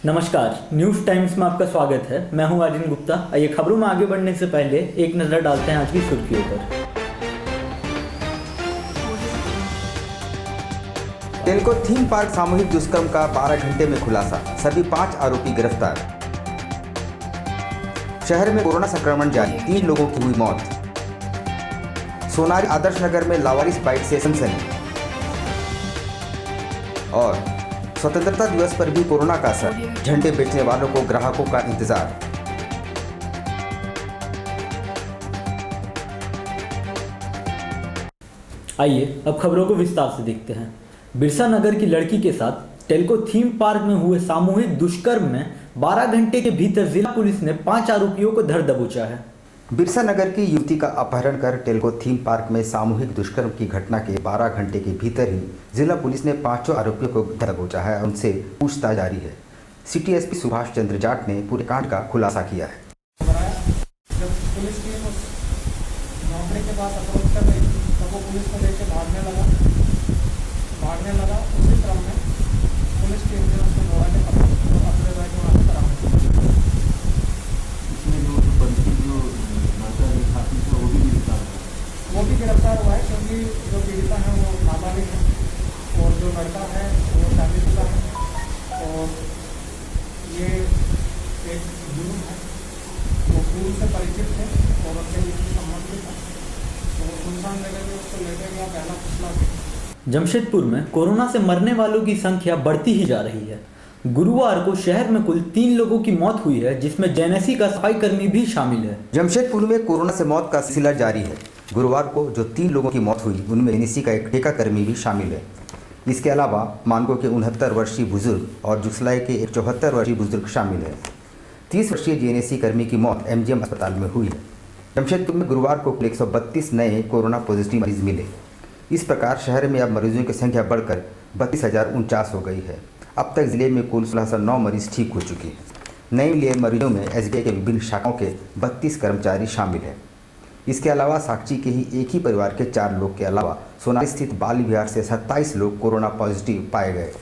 नमस्कार, news times में आपका स्वागत है। मैं हूं आर्यन गुप्ता। आइए खबरों में आगे बढ़ने से पहले एक नज़र डालते हैं आज की सुर्खियों पर। टेल्को थीम पार्क सामूहिक दुष्कर्म का 12 घंटे में खुलासा, सभी 5 आरोपी गिरफ्तार। शहर में कोरोना संक्रमण जारी, 3 लोगों की हुई मौत। सोनारी आदर्श नगर में लावारिस बाइक से सनसनी। और स्वतंत्रता दिवस पर भी कोरोना का असर, झंडे बेचने वालों को ग्राहकों का इंतजार। आइए अब खबरों को विस्तार से देखते हैं। बिरसा नगर की लड़की के साथ टेल्को थीम पार्क में हुए सामूहिक दुष्कर्म में 12 घंटे के भीतर जिला पुलिस ने 5 आरोपियों को धर दबोचा है। बिरसा नगर की युवती का अपहरण कर टेल्को थीम पार्क में सामूहिक दुष्कर्म की घटना के 12 घंटे के भीतर ही जिला पुलिस ने 5 आरोपियों को धर दबोचा है। उनसे पूछताछ जारी है। सिटी एसपी सुभाष चंद्र जाट ने पूरे कांड का खुलासा किया है। जब पुलिस टीम उस नौकरी के पास अप्रोच कर रही थी तब वो पुलिस को लेकर भागने लगा। उसी क्रम में पुलिस टीम ने उसको दौड़ा के पकड़ा और अपने बैग में वहाँ से बरामद किया। वो भी गिरफ्तार हुआ है क्योंकि जो पीड़िता है वो नाबालिग है और जो लड़का है वो शादीशुदा है और ये एक जुर्म है। वो पूर्व से परिचित थे और उसके बीच संबंधित था। तो सुनसान जगह में उसको लेकर गया, पहला फैसला किया। जमशेदपुर में कोरोना से मरने वालों की संख्या बढ़ती ही जा रही है। गुरुवार को शहर में कुल 3 लोगों की मौत हुई है, जिसमें जेएनएससी का सफाई कर्मी भी शामिल है। जमशेदपुर में कोरोना से मौत का सिलसिला जारी है। गुरुवार को जो 3 लोगों की मौत हुई उनमें जेएनएससी का एक ठेका कर्मी भी शामिल है। इसके अलावा मानगो के 69 वर्षीय बुजुर्ग और जुसलाई के एक 74 वर्षीय बुजुर्ग शामिल है। 30 वर्षीय जेएनएससी कर्मी की मौत एमजीएम अस्पताल में हुई है। जमशेदपुर में गुरुवार को 132 नए कोरोना पॉजिटिव मरीज मिले। इस प्रकार शहर में अब मरीजों की संख्या बढ़कर 32,049 हो गई है। अब तक जिले में कुल 1609 मरीज ठीक हो चुके हैं। नए मिले मरीजों में एसबीआई के विभिन्न शाखाओं के 32 कर्मचारी शामिल हैं। इसके अलावा साक्षी के ही एक ही परिवार के 4 लोग के अलावा सोनारी स्थित बाल विहार से 27 लोग कोरोना पॉजिटिव पाए गए।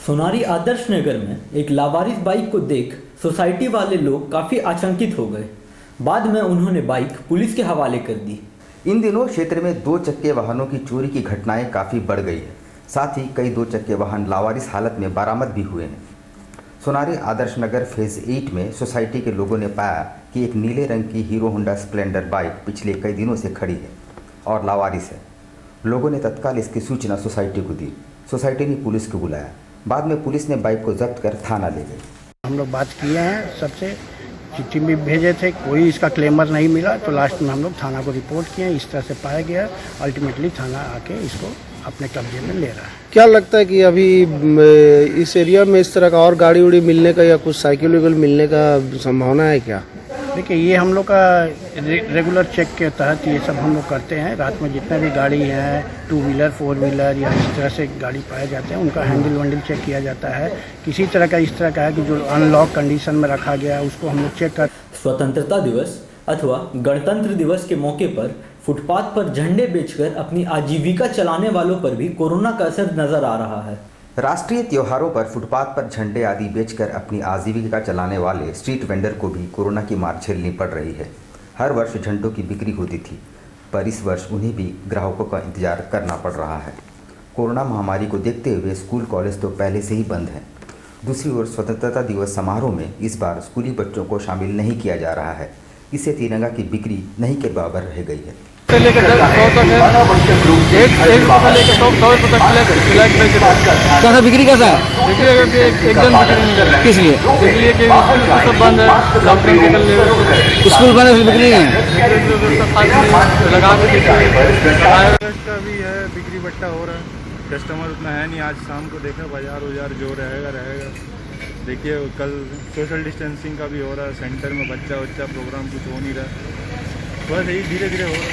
सोनारी आदर्श नगर में एक लावारिस बाइक को देख सोसाइटी वाले लोग काफ़ी आशंकित हो गए। बाद में उन्होंने बाइक पुलिस के हवाले कर दी। इन दिनों क्षेत्र में 2 चक्के वाहनों की चोरी की घटनाएं काफ़ी बढ़ गई है। साथ ही कई 2 चक्के वाहन लावारिस हालत में बरामद भी हुए हैं। सोनारी आदर्श नगर फेज़ 8 में सोसाइटी के लोगों ने पाया कि एक नीले रंग की हीरो होंडा स्प्लेंडर बाइक पिछले कई दिनों से खड़ी है और लावारिस है। लोगों ने तत्काल इसकी सूचना सोसाइटी को दी। सोसाइटी ने पुलिस को बुलाया। बाद में पुलिस ने बाइक को जब्त कर थाना ले गई। हम लोग बात किए हैं, सबसे चिट्ठी भी भेजे थे, कोई इसका क्लेमर नहीं मिला। तो लास्ट में हम लोग थाना को रिपोर्ट किए। इस तरह से पाया गया। अल्टीमेटली थाना आके इसको अपने कब्जे में ले रहा है। क्या लगता है कि अभी इस एरिया में इस तरह का और गाड़ी उड़ी मिलने का या कुछ साइकिल वाइकिल मिलने का संभावना है क्या? देखिए, ये हम लोग का रेगुलर चेक के तहत ये सब हम लोग करते हैं। रात में जितने भी गाड़ी हैं, 2 व्हीलर 4 व्हीलर या इस तरह से गाड़ी पाए जाते हैं, उनका हैंडल वैंडल चेक किया जाता है। किसी तरह का इस तरह का है कि जो अनलॉक कंडीशन में रखा गया है उसको हम लोग चेक कर। स्वतंत्रता दिवस अथवा गणतंत्र दिवस के मौके पर फुटपाथ पर झंडे बेचकर अपनी आजीविका चलाने वालों पर भी कोरोना का असर नजर आ रहा है। राष्ट्रीय त्योहारों पर फुटपाथ पर झंडे आदि बेचकर अपनी आजीविका चलाने वाले स्ट्रीट वेंडर को भी कोरोना की मार झेलनी पड़ रही है। हर वर्ष झंडों की बिक्री होती थी, पर इस वर्ष उन्हें भी ग्राहकों का इंतजार करना पड़ रहा है। कोरोना महामारी को देखते हुए स्कूल कॉलेज तो पहले से ही बंद हैं। दूसरी ओर स्वतंत्रता दिवस समारोह में इस बार स्कूली बच्चों को शामिल नहीं किया जा रहा है। इससे तिरंगा की बिक्री नहीं के बराबर रह गई है। लेकर 100 तक है, 100 तक कैसा बिक्री कैसा है? बिक्री एकदम बिक्री नहीं कर रहा है। किस लिए? इसलिए कि स्कूल सब बंद है, लॉकडाउन के चलते स्कूल बंद है, बिक्री नहीं है। लगा के का भी है, बिक्री बट्टा हो रहा है। कस्टमर उतना है नहीं। आज शाम को देखा बाजार जो रहेगा। देखिए कल सोशल डिस्टेंसिंग का भी हो रहा है। सेंटर में बच्चा प्रोग्राम कुछ हो नहीं रहा। बस यही धीरे धीरे हो रहा है।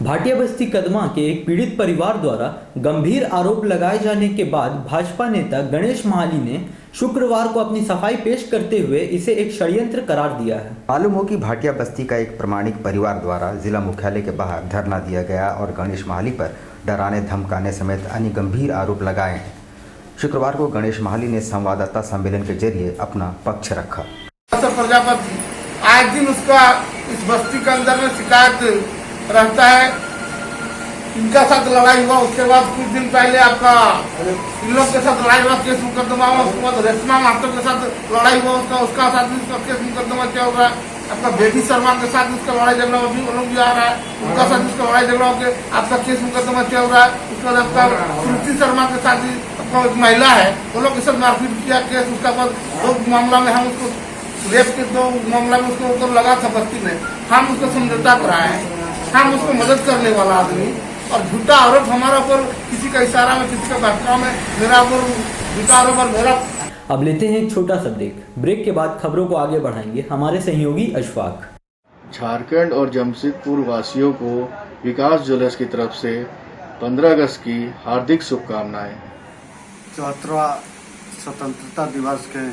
भाटिया बस्ती कदमा के एक पीड़ित परिवार द्वारा गंभीर आरोप लगाए जाने के बाद भाजपा नेता गणेश महाली ने शुक्रवार को अपनी सफाई पेश करते हुए इसे एक षड्यंत्र करार दिया है। मालूम हो कि भाटिया बस्ती का एक प्रामाणिक परिवार द्वारा जिला मुख्यालय के बाहर धरना दिया गया और गणेश महाली पर डराने धमकाने समेत अन्य गंभीर आरोप लगाए हैं। शुक्रवार को गणेश महाली ने संवाददाता सम्मेलन के जरिए अपना पक्ष रखा। प्रजापति आए दिन उसका इस बस्ती के अंदर में शिकायत रहता है। इनका साथ लड़ाई हुआ, उसके बाद कुछ दिन पहले आपका इन लोग के साथ लड़ाई हुआ, केस मुकदमा हुआ। उसके बाद रेशमा मास्टर के साथ लड़ाई हुआ, उसका साथ भी उसका केस मुकदमा क्या हो रहा है। आपका बेटी शर्मा के साथ उसका लड़ाई झगड़ा अभी वो लोग भी आ रहा है, उनका साथ उसका लड़ाई झगड़ा होकर आपका केस मुकदमा क्या हो रहा है। उसके बाद आपका श्रुति शर्मा के साथ भी आपका एक महिला है, वो लोग के साथ मारपीट किया केस। उसका बाद 2 मामला में हम उसको रेप के 2 मामला में उसको ऊपर लगा था बस्ती में। हम उसको समझौता कराए, हम उसको मदद करने वाला आदमी, और झूठा आरोप हमारा ऊपर किसी का इशारा में, किसी का भटकाव में मेरा ऊपर झूठा आरोप और मेरा। अब लेते हैं एक छोटा सा ब्रेक के बाद खबरों को आगे बढ़ाएंगे हमारे सहयोगी अशफाक। झारखंड और जमशेदपुर वासियों को विकास ज्वेलर्स की तरफ से 15 अगस्त की हार्दिक शुभकामनाएं। 74वां स्वतंत्रता दिवस के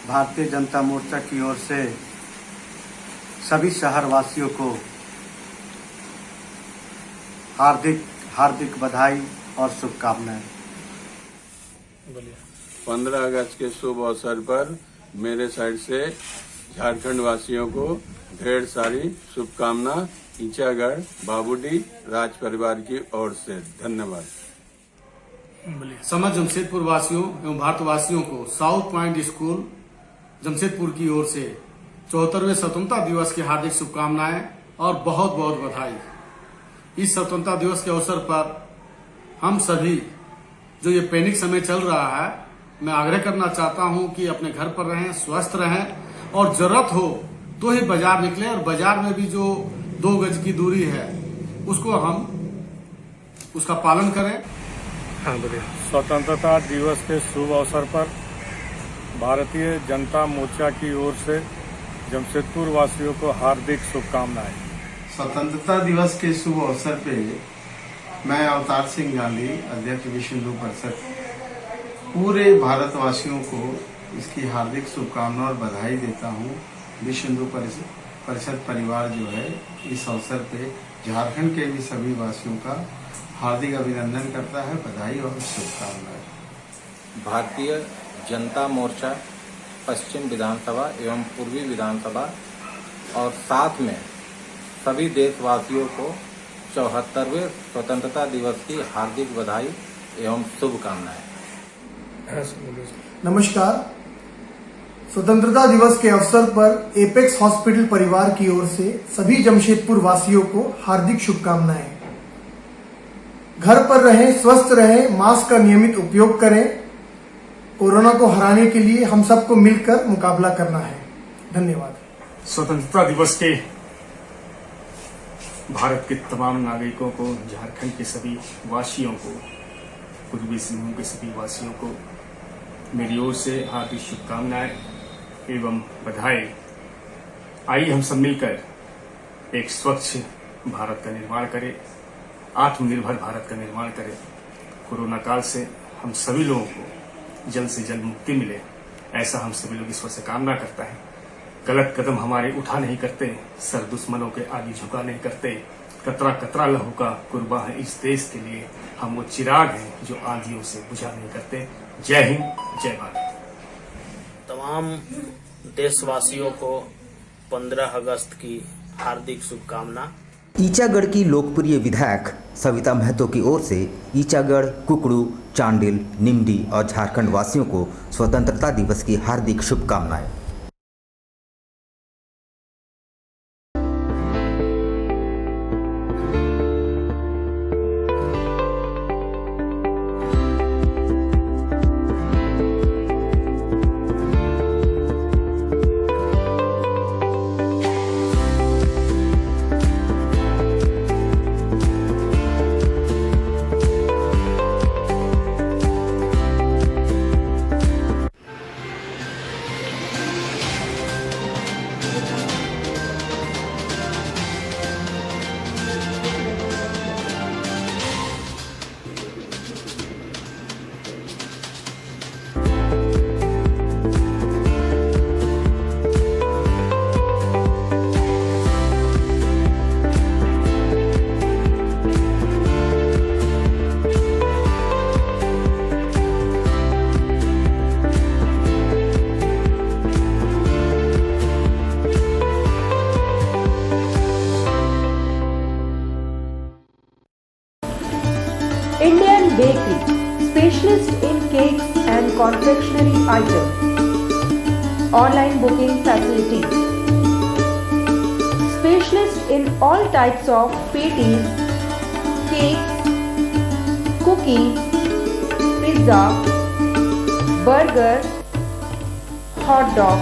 भारतीय जनता मोर्चा की ओर से सभी शहर वासियों को हार्दिक बधाई और शुभकामनाएं। 15 अगस्त के शुभ अवसर पर मेरे साइड से झारखंड वासियों को ढेर सारी शुभकामना ईचागढ़ बाबूडी राज परिवार की ओर से धन्यवाद। समस्त जमशेदपुर वासियों एवं भारतवासियों को साउथ पॉइंट स्कूल जमशेदपुर की ओर से 74वें स्वतंत्रता दिवस की हार्दिक शुभकामनाएं और बहुत बहुत बधाई। इस स्वतंत्रता दिवस के अवसर पर हम सभी जो ये पैनिक समय चल रहा है, मैं आग्रह करना चाहता हूं कि अपने घर पर रहें, स्वस्थ रहें और जरूरत हो तो ही बाजार निकले। और बाजार में भी जो 2 गज की दूरी है उसका पालन करें। हाँ बोलिए। स्वतंत्रता दिवस के शुभ अवसर पर भारतीय जनता मोर्चा की ओर से जमशेदपुर वासियों को हार्दिक शुभकामनाएं। स्वतंत्रता दिवस के शुभ अवसर पे मैं अवतार सिंह गांधी, अध्यक्ष विश्व हिंदू परिषद, पूरे भारतवासियों को इसकी हार्दिक शुभकामना और बधाई देता हूँ। विश्व हिंदू परिषद परिवार जो है इस अवसर पे झारखंड के भी सभी वासियों का हार्दिक अभिनंदन करता है, बधाई और शुभकामनाएं। भारतीय जनता मोर्चा पश्चिम विधानसभा एवं पूर्वी विधानसभा और साथ में सभी देशवासियों को 74वें स्वतंत्रता दिवस की हार्दिक बधाई एवं शुभकामनाएं। नमस्कार। स्वतंत्रता दिवस के अवसर पर एपेक्स हॉस्पिटल परिवार की ओर से सभी जमशेदपुर वासियों को हार्दिक शुभकामनाएं। घर पर रहें, स्वस्थ रहें, मास्क का नियमित उपयोग करें। कोरोना को हराने के लिए हम सबको मिलकर मुकाबला करना है। धन्यवाद। स्वतंत्रता दिवस के भारत के तमाम नागरिकों को, झारखंड के सभी वासियों को, पूर्वी सिंहभूम के सभी वासियों को मेरी ओर से हार्दिक शुभकामनाएं एवं बधाई। आइए हम सब मिलकर एक स्वच्छ भारत का निर्माण करें, आत्मनिर्भर भारत का निर्माण करें। कोरोना काल से हम सभी लोगों को जल्द से जल्द मुक्ति मिले, ऐसा हम सभी लोग ईश्वर से कामना करता है। गलत कदम हमारे उठा नहीं करते, सर दुश्मनों के आगे झुका नहीं करते। कतरा कतरा लहू का कुर्बा है इस देश के लिए, हम वो चिराग हैं जो आंधियों से बुझा नहीं करते। जय हिंद, जय भारत। तमाम देशवासियों को 15 अगस्त की हार्दिक शुभकामना। ईचागढ़ की लोकप्रिय विधायक सविता महतो की ओर से ईचागढ़, कुकड़ू, चांडिल, निमडी और झारखंड वासियों को स्वतंत्रता दिवस की हार्दिक शुभकामनाएं। confectionery items, online booking facilities, specialist in all types of patties, cakes, cookies, pizza, burger, hot dog,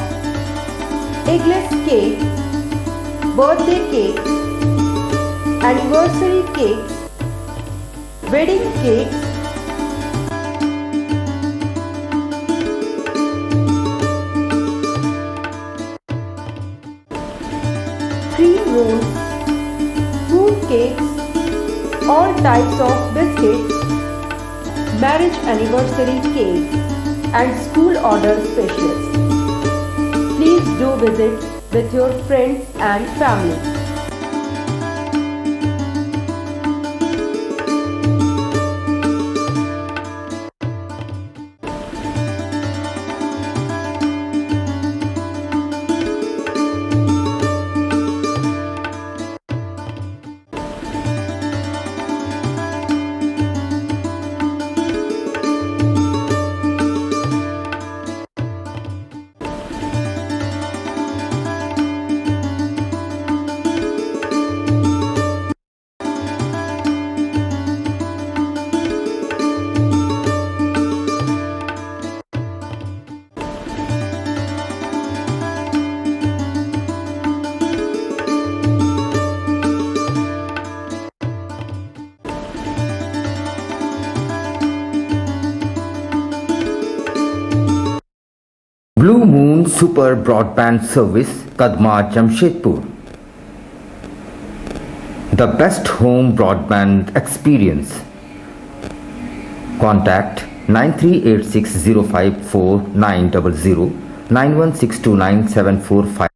eggless cake, birthday cake, anniversary cakes, wedding cakes, cream rolls, fruit cakes, all types of biscuits, marriage anniversary cakes, and school order specials. Please do visit with your friends and family. Blue Moon Super Broadband Service, Kadma, Jamshedpur. The best home broadband experience. Contact 9386054900 91629745.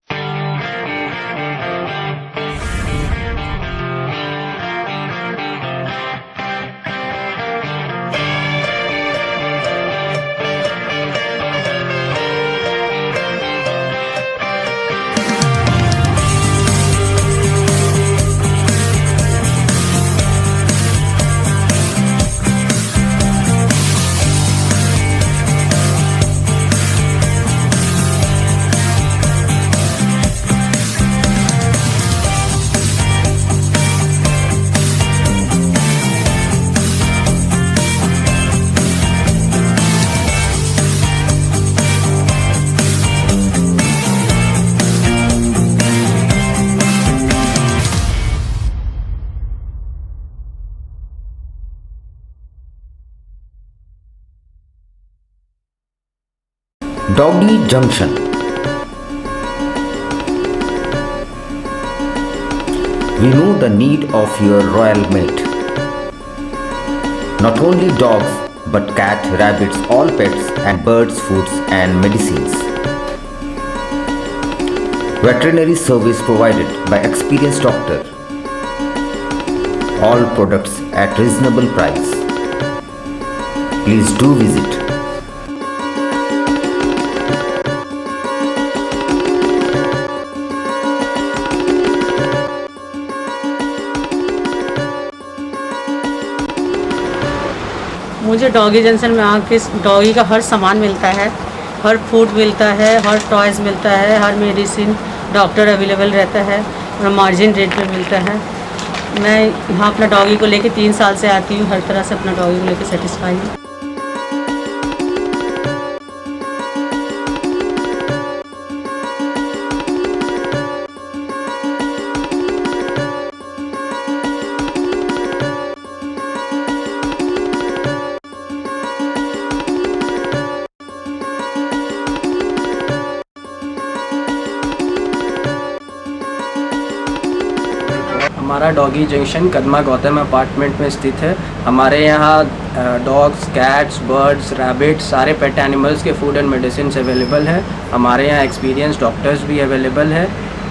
Doggy Junction. We know the need of your royal mate. Not only dogs but cat, rabbits, all pets and birds, foods and medicines. Veterinary service provided by experienced doctor. All products at reasonable price. Please do visit. मुझे doggy junction में आके doggy का हर सामान मिलता है, हर food मिलता है, हर toys मिलता है, हर मेडिसिन डॉक्टर अवेलेबल रहता है और मार्जिन रेट पे मिलता है। मैं यहाँ अपना डॉगी को लेके 3 साल से आती हूँ, हर तरह से अपना डॉगी को लेके सेटिस्फाई हूँ। हमारा doggy junction Kadma Gautam apartment में स्थित है। हमारे यहाँ डॉग्स, कैट्स, बर्ड्स, रैबिट, सारे पेट एनिमल्स के फूड एंड मेडिसिन अवेलेबल है। हमारे यहाँ एक्सपीरियंस डॉक्टर्स भी अवेलेबल है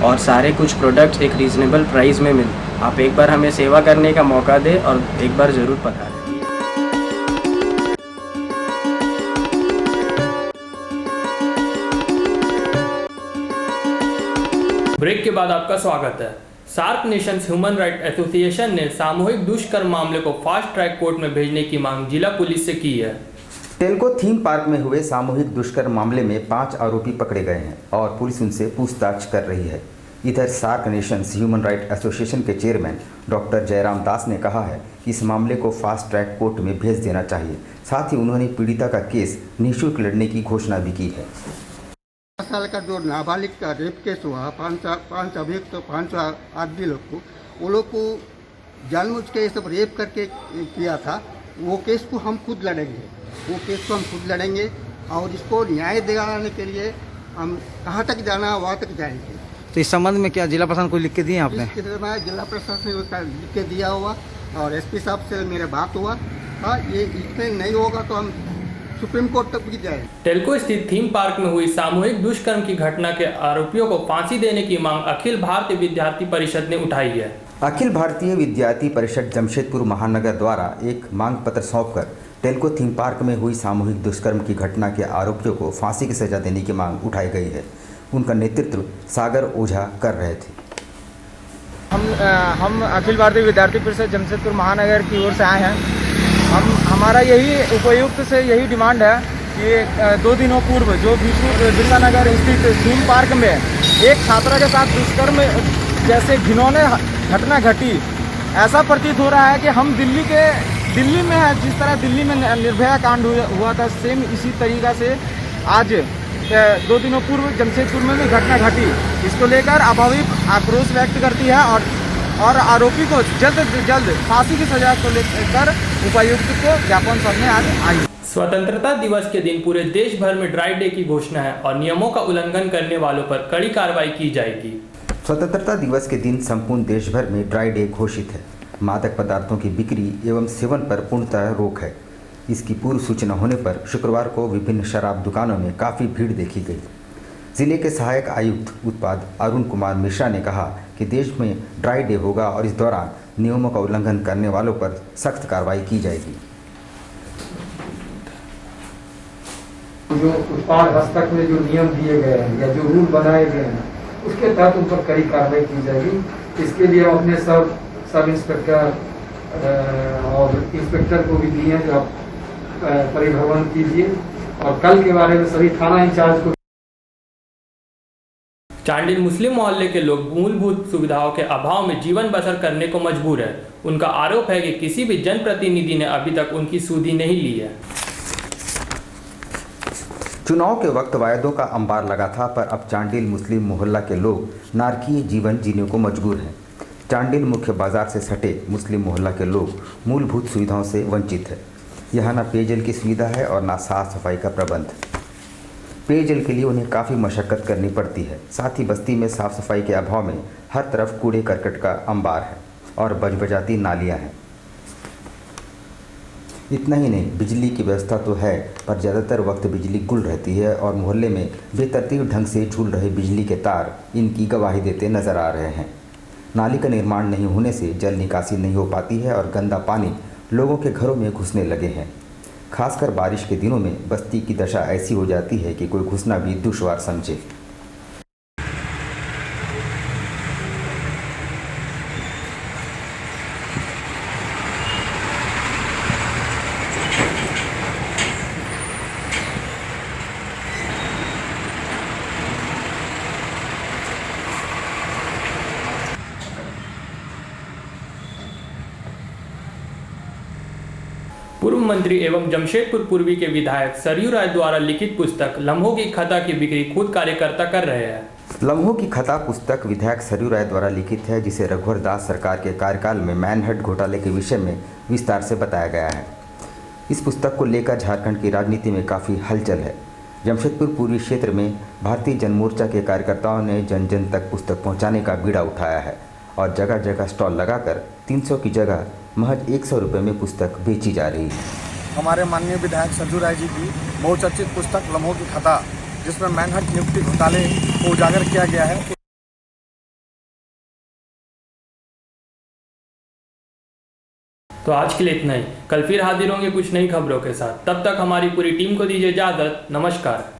और सारे कुछ प्रोडक्ट्स एक रीज़नेबल प्राइस में मिल। आप एक बार हमें सेवा करने का मौका दें और एक बार ज़रूर पधारें। ब्रेक के बाद आपका स्वागत है। SAARC nations human right association ने सामूहिक दुष्कर्म मामले को फास्ट ट्रैक कोर्ट में भेजने की मांग जिला पुलिस से की है। टेल्को थीम पार्क में हुए सामूहिक दुष्कर्म मामले में 5 आरोपी पकड़े गए हैं और पुलिस उनसे पूछताछ कर रही है। इधर SAARC nations human right association के चेयरमैन डॉक्टर जयराम दास ने कहा है कि इस मामले को फास्ट ट्रैक कोर्ट में भेज देना चाहिए। साथ ही उन्होंने पीड़िता का केस निःशुल्क लड़ने की घोषणा भी की है। 10 साल का जो नाबालिग का रेप केस हुआ, 5 अभियुक्त तो 5 आदमी लोग को, वो लोग को जानबूझ के ये सब रेप करके किया था। वो केस को हम खुद लड़ेंगे, और इसको न्याय दिलाने के लिए हम कहाँ तक जाना वहाँ तक जाएंगे। तो इस संबंध में क्या जिला प्रशासन को लिख के दिए आपने? जिला प्रशासन को लिख के दिया हुआ और एसपी साहब से मेरे बात हुआ। हाँ, ये इसमें नहीं होगा तो हम सुप्रीम कोर्ट तक भी जाए। टेल्को स्थित थीम पार्क में हुई सामूहिक दुष्कर्म की घटना के आरोपियों को फांसी देने की मांग अखिल भारतीय विद्यार्थी परिषद ने उठाई है। अखिल भारतीय विद्यार्थी परिषद जमशेदपुर महानगर द्वारा एक मांग पत्र सौंपकर टेल्को थीम पार्क में हुई सामूहिक दुष्कर्म की घटना के आरोपियों को फांसी की सजा देने की मांग उठाई गई है। उनका नेतृत्व सागर ओझा कर रहे थे। हम अखिल भारतीय विद्यार्थी परिषद जमशेदपुर महानगर की ओर से आए हैं। हमारा यही उपायुक्त से यही डिमांड है कि 2 दिनों पूर्व जो बिरसा नगर स्थित थीम पार्क में एक छात्रा के साथ दुष्कर्म जैसे घिनौने घटना घटी, ऐसा प्रतीत हो रहा है कि हम दिल्ली में है। जिस तरह दिल्ली में निर्भया कांड हुआ था, सेम इसी तरीका से आज 2 दिनों पूर्व जमशेदपुर में भी घटना घटी। इसको लेकर अभाविक आक्रोश व्यक्त करती है और आरोपी को जल्द से जल्द फांसी की सजा को लेकर उपायुक्त को ज्ञापन करने आज आई। स्वतंत्रता दिवस के दिन पूरे देश भर में ड्राई डे की घोषणा है और नियमों का उल्लंघन करने वालों पर कड़ी कार्रवाई की जाएगी। स्वतंत्रता दिवस के दिन संपूर्ण देश भर में ड्राई डे घोषित है। मादक पदार्थों की बिक्री एवं सेवन पर पूर्णतः रोक है। इसकी पूर्व सूचना होने पर शुक्रवार को विभिन्न शराब दुकानों में काफ़ी भीड़ देखी गई। जिले के सहायक आयुक्त उत्पाद अरुण कुमार मिश्रा ने कहा कि देश में ड्राई डे होगा और इस दौरान नियमों का उल्लंघन करने वालों पर सख्त कार्रवाई की जाएगी। जो उत्पाद हस्तक में जो नियम दिए गए हैं या जो रूल बनाए गए हैं, उसके तहत उन पर कड़ी कार्रवाई की जाएगी। इसके लिए हम अपने सब इंस्पेक्टर और इंस्पेक्टर को भी दिए हैं जो आप परिभ्रमण कीजिए, और कल के बारे में सभी थाना इंचार्ज को। चांडिल मुस्लिम मोहल्ले के लोग मूलभूत सुविधाओं के अभाव में जीवन बसर करने को मजबूर है। उनका आरोप है कि किसी भी जनप्रतिनिधि ने अभी तक उनकी सुधि नहीं ली है। चुनाव के वक्त वायदों का अंबार लगा था, पर अब चांडिल मुस्लिम मोहल्ला के लोग नारकीय जीवन जीने को मजबूर हैं। चांडिल मुख्य बाजार से सटे मुस्लिम मोहल्ला के लोग मूलभूत सुविधाओं से वंचित है। यहाँ ना पेयजल की सुविधा है और ना साफ सफाई का प्रबंध। पेयजल के लिए उन्हें काफ़ी मशक्क़त करनी पड़ती है। साथ ही बस्ती में साफ सफाई के अभाव में हर तरफ कूड़े करकट का अंबार है और बजबजाती नालियाँ हैं। इतना ही नहीं, बिजली की व्यवस्था तो है, पर ज़्यादातर वक्त बिजली गुल रहती है और मोहल्ले में बेतरतीब ढंग से झूल रहे बिजली के तार इनकी गवाही देते नजर आ रहे हैं। नाली का निर्माण नहीं होने से जल निकासी नहीं हो पाती है और गंदा पानी लोगों के घरों में घुसने लगे हैं। खासकर बारिश के दिनों में बस्ती की दशा ऐसी हो जाती है कि कोई घुसना भी दुश्वार समझे। पूर्व मंत्री एवं जमशेदपुर पूर्वी के विधायक सरयू राय द्वारा लिखित पुस्तक लम्हों की खता की बिक्री खुद कार्यकर्ता कर रहे हैं। लम्हों की खता पुस्तक विधायक सरयू राय द्वारा लिखित है, जिसे रघुवर दास सरकार के कार्यकाल में मैनहट्ट घोटाले के विषय में विस्तार से बताया गया है। इस पुस्तक को लेकर झारखंड की राजनीति में काफ़ी हलचल है। जमशेदपुर पूर्वी क्षेत्र में भारतीय जनमोर्चा के कार्यकर्ताओं ने जन जन तक पुस्तक पहुँचाने का बीड़ा उठाया है और जगह जगह स्टॉल लगाकर 300 की जगह महज 100 रुपये में पुस्तक बेची जा रही है। हमारे माननीय विधायक सरयू राय जी की बहुचर्चित पुस्तक लम्हों की खता, जिसमें मैनहट्ट नियुक्ति घोटाले को उजागर किया गया है। तो आज के लिए इतना ही। कल फिर हाजिर होंगे कुछ नई खबरों के साथ। तब तक हमारी पूरी टीम को दीजिए इजाजत। नमस्कार।